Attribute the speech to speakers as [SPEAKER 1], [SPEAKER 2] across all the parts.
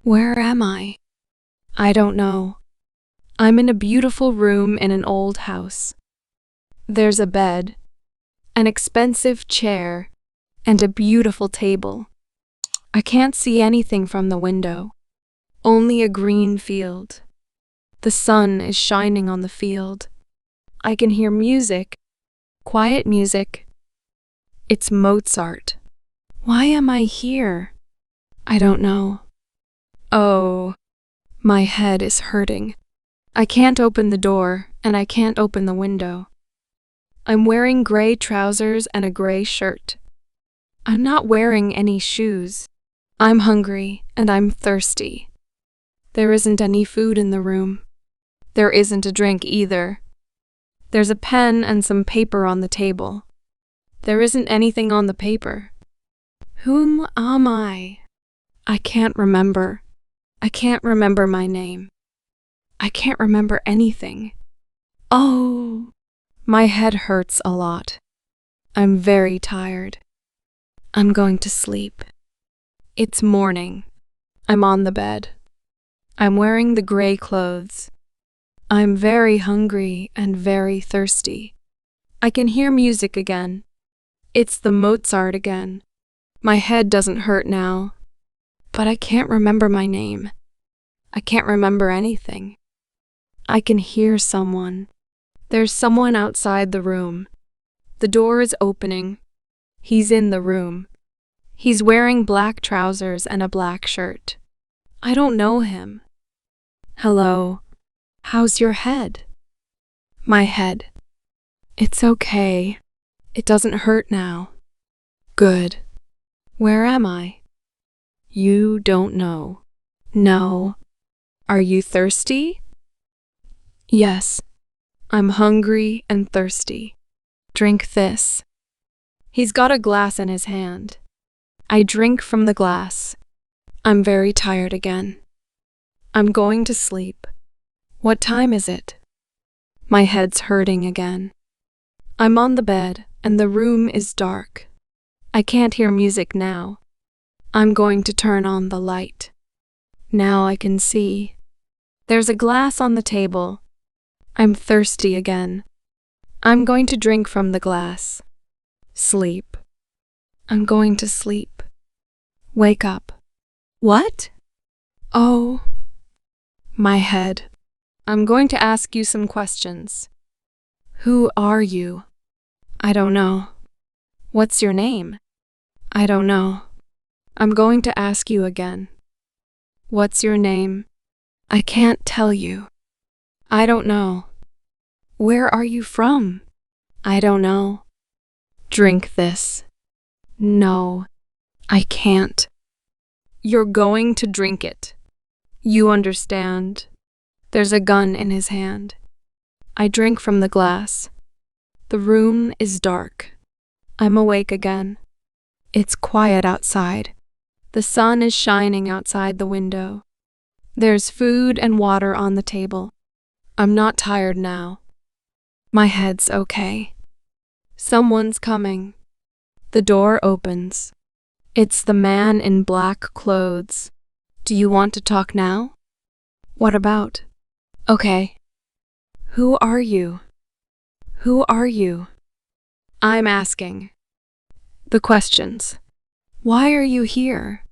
[SPEAKER 1] Where am I? I don't know. I'm in a beautiful room in an old house. There's a bed, an expensive chair, and a beautiful table. I can't see anything from the window, only a green field. The sun is shining on the field. I can hear music, quiet music. It's Mozart. Why am I here? I don't know. Oh, my head is hurting. I can't open the door, and I can't open the window. I'm wearing gray trousers and a gray shirt. I'm not wearing any shoes. I'm hungry, and I'm thirsty. There isn't any food in the room. There isn't a drink either. There's a pen and some paper on the table. There isn't anything on the paper. Whom am I? I can't remember. I can't remember my name. I can't remember anything. Oh, my head hurts a lot. I'm very tired. I'm going to sleep. It's morning. I'm on the bed. I'm wearing the gray clothes. I'm very hungry and very thirsty. I can hear music again. It's the Mozart again. My head doesn't hurt now, but I can't remember my name. I can't remember anything. I can hear someone. There's someone outside the room. The door is opening. He's in the room. He's wearing black trousers and a black shirt. I don't know him. Hello. How's your head? My head. It's okay. It doesn't hurt now. Good. Where am I? You don't know. No. Are you thirsty? Yes. I'm hungry and thirsty. Drink this. He's got a glass in his hand. I drink from the glass. I'm very tired again. I'm going to sleep. What time is it? My head's hurting again. I'm on the bed and the room is dark. I can't hear music now. I'm going to turn on the light. Now I can see. There's a glass on the table. I'm thirsty again. I'm going to drink from the glass. Sleep. I'm going to sleep. Wake up. What? Oh. My head. I'm going to ask you some questions. Who are you? I don't know. What's your name? I don't know. I'm going to ask you again. What's your name? I can't tell you. I don't know. Where are you from? I don't know. Drink this. No, I can't. You're going to drink it. You understand? There's a gun in his hand. I drink from the glass. The room is dark. I'm awake again. It's quiet outside. The sun is shining outside the window. There's food and water on the table. I'm not tired now. My head's okay. Someone's coming. The door opens. It's the man in black clothes. Do you want to talk now? What about? Okay. Who are you? Who are you? I'm asking. The questions. Why are you here?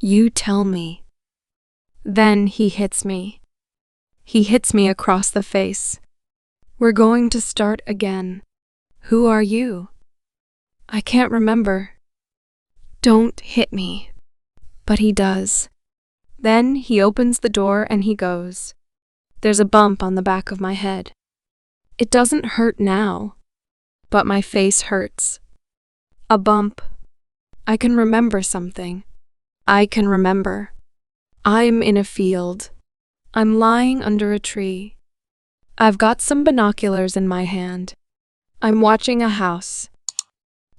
[SPEAKER 1] You tell me. Then he hits me. He hits me across the face. We're going to start again. Who are you? I can't remember. Don't hit me. But he does. Then he opens the door and he goes. There's a bump on the back of my head. It doesn't hurt now, but my face hurts. A bump. I can remember something. I can remember. I'm in a field. I'm lying under a tree. I've got some binoculars in my hand. I'm watching a house.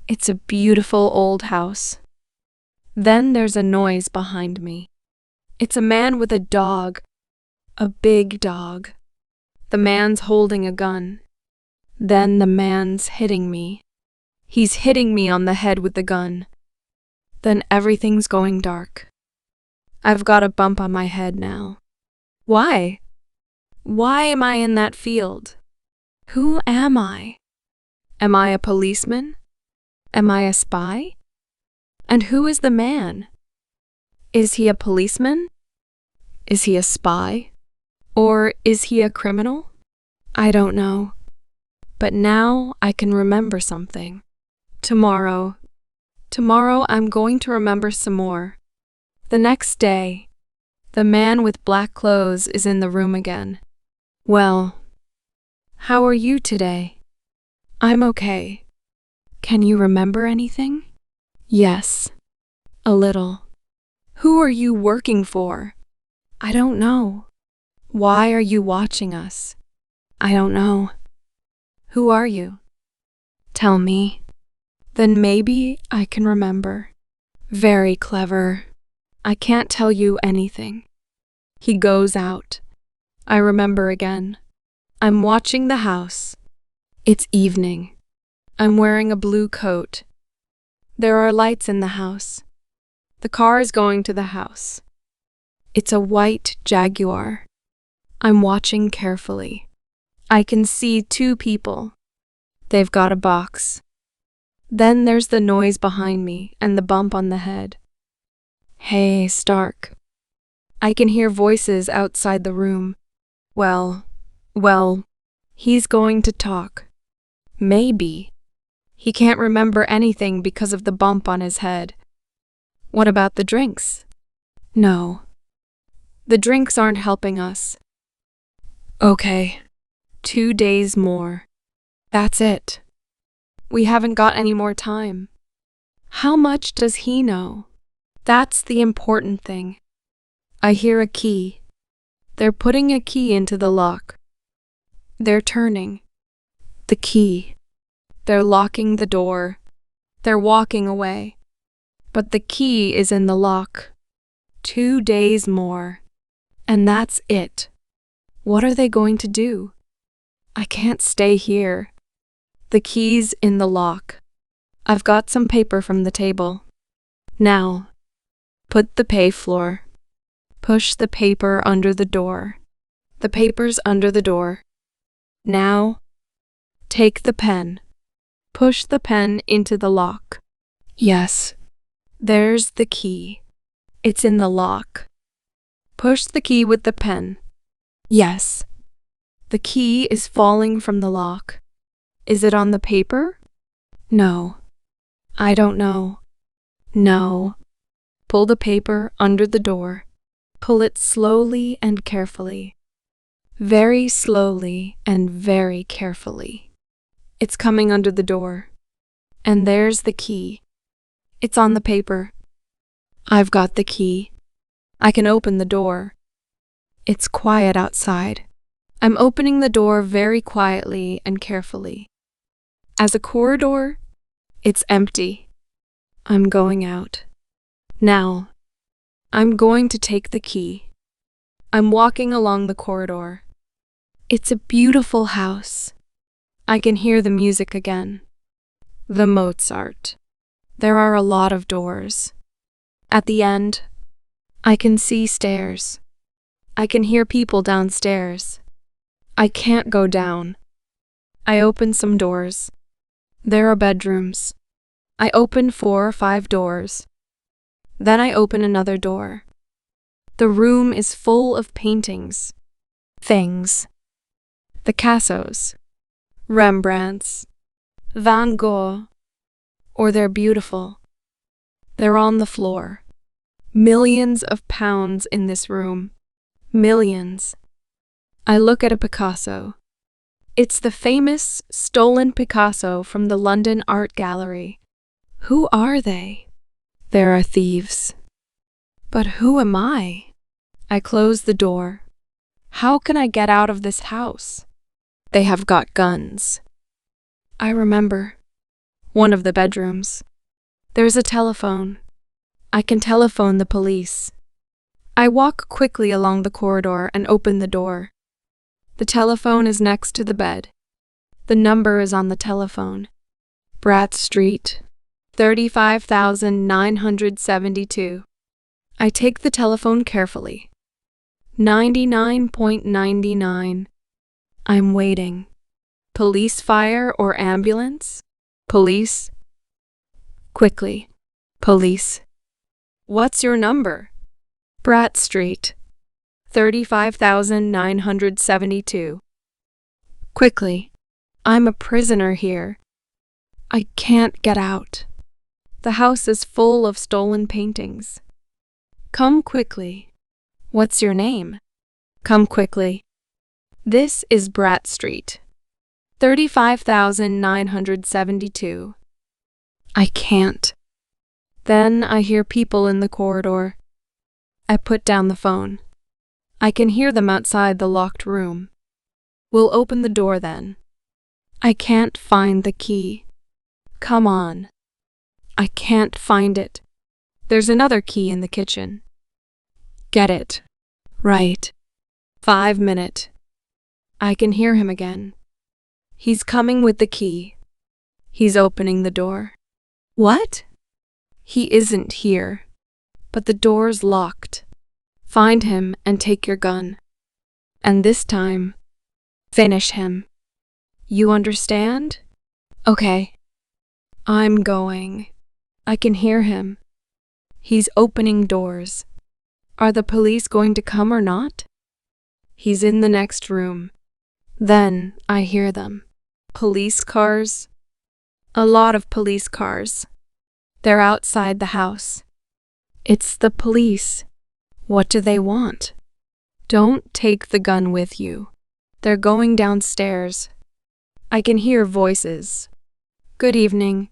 [SPEAKER 1] It's a beautiful old house. Then there's a noise behind me. It's a man with a dog. A big dog. The man's holding a gun. Then the man's hitting me. He's hitting me on the head with the gun. Then everything's going dark. I've got a bump on my head now. Why? Why am I in that field? Who am I? Am I a policeman? Am I a spy? And who is the man? Is he a policeman? Is he a spy? Or is he a criminal? I don't know. But now I can remember something. Tomorrow I'm going to remember some more. The next day, the man with black clothes is in the room again. Well, how are you today? I'm okay. Can you remember anything? Yes, a little. Who are you working for? I don't know. Why are you watching us? I don't know. Who are you? Tell me. Then maybe I can remember. Very clever. I can't tell you anything. He goes out. I remember again. I'm watching the house. It's evening. I'm wearing a blue coat. There are lights in the house. The car is going to the house. It's a white Jaguar. I'm watching carefully. I can see two people. They've got a box. Then there's the noise behind me and the bump on the head. Hey, Stark. I can hear voices outside the room. Well, he's going to talk. Maybe. He can't remember anything because of the bump on his head. What about the drinks? No. The drinks aren't helping us. Okay. 2 days more. That's it. We haven't got any more time. How much does he know? That's the important thing. I hear a key. They're putting a key into the lock. They're turning. The key. They're locking the door. They're walking away. But the key is in the lock. 2 days more. And that's it. What are they going to do? I can't stay here. The key's in the lock. I've got some paper from the table. Now, put the pay floor. Push the paper under the door. The paper's under the door. Now, take the pen. Push the pen into the lock. Yes, there's the key. It's in the lock. Push the key with the pen. Yes. The key is falling from the lock. Is it on the paper? No. I don't know. No. Pull the paper under the door. Pull it slowly and carefully. Very slowly and very carefully. It's coming under the door. And there's the key. It's on the paper. I've got the key. I can open the door. It's quiet outside. I'm opening the door very quietly and carefully. As a corridor, it's empty. I'm going out. Now, I'm going to take the key. I'm walking along the corridor. It's a beautiful house. I can hear the music again. The Mozart. There are a lot of doors. At the end, I can see stairs. I can hear people downstairs. I can't go down. I open some doors. There are bedrooms. I open 4 or 5 doors. Then I open another door. The room is full of paintings. Things. Picassos. Rembrandts. Van Gogh. Or they're beautiful. They're on the floor. Millions of pounds in this room. Millions. I look at a Picasso. It's the famous stolen Picasso from the London Art Gallery. Who are they? There are thieves. But who am I? I close the door. How can I get out of this house? They have got guns. I remember. One of the bedrooms. There's a telephone. I can telephone the police. I walk quickly along the corridor and open the door. The telephone is next to the bed. The number is on the telephone. Bratt Street, 35,972. I take the telephone carefully. 99.99. I'm waiting. Police, fire, or ambulance? Police. Quickly. Police. What's your number? Brat Street. 35,972. Quickly. I'm a prisoner here. I can't get out. The house is full of stolen paintings. Come quickly. What's your name? Come quickly. This is Brat Street. 35,972. I can't. Then I hear people in the corridor. I put down the phone. I can hear them outside the locked room. We'll open the door then. I can't find the key. Come on. I can't find it. There's another key in the kitchen. Get it. Right. 5 minutes. I can hear him again. He's coming with the key. He's opening the door. What? He isn't here. But the door's locked. Find him and take your gun. And this time, finish him. You understand? Okay. I'm going. I can hear him. He's opening doors. Are the police going to come or not? He's in the next room. Then I hear them. Police cars. A lot of police cars. They're outside the house. It's the police. What do they want? Don't take the gun with you. They're going downstairs. I can hear voices. Good evening.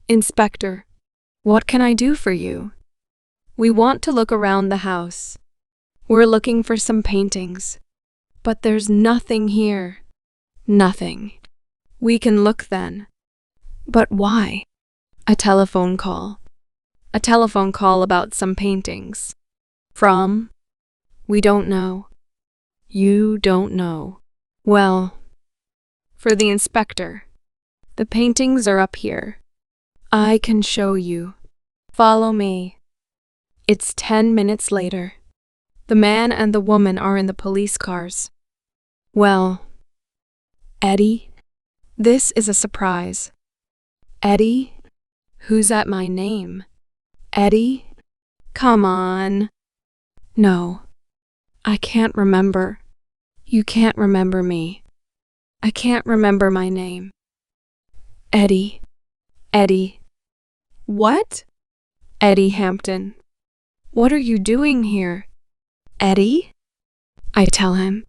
[SPEAKER 1] Inspector, what can I do for you? We want to look around the house. We're looking for some paintings. But there's nothing here. Nothing. We can look then. But why? A telephone call. A telephone call about some paintings. From? We don't know. You don't know. Well, for the inspector. The paintings are up here. I can show you. Follow me. It's 10 minutes later. The man and the woman are in the police cars. Well, Eddie, this is a surprise. Eddie? Who's at my name? Eddie? Come on. No, I can't remember. You can't remember me. I can't remember my name. Eddie. Eddie. What? Eddie Hampton. What are you doing here? Eddie? I tell him.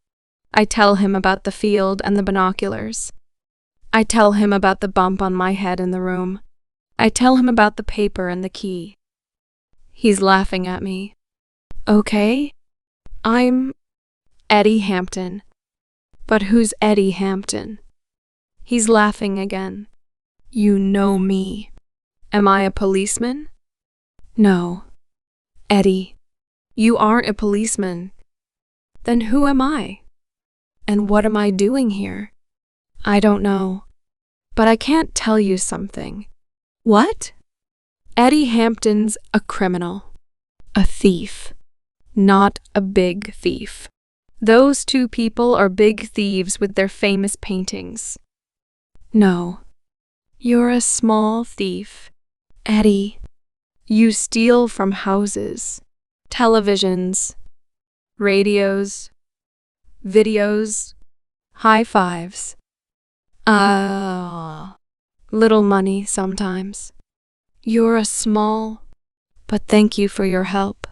[SPEAKER 1] I tell him about the field and the binoculars. I tell him about the bump on my head in the room. I tell him about the paper and the key. He's laughing at me. Okay, I'm Eddie Hampton. But who's Eddie Hampton? He's laughing again. You know me. Am I a policeman? No. Eddie, you aren't a policeman. Then who am I? And what am I doing here? I don't know. But I can't tell you something. What? Eddie Hampton's a criminal. A thief. Not a big thief. Those two people are big thieves with their famous paintings. No. You're a small thief. Eddie, you steal from houses, televisions, radios, videos, high fives. Little money sometimes. You're a small, but thank you for your help.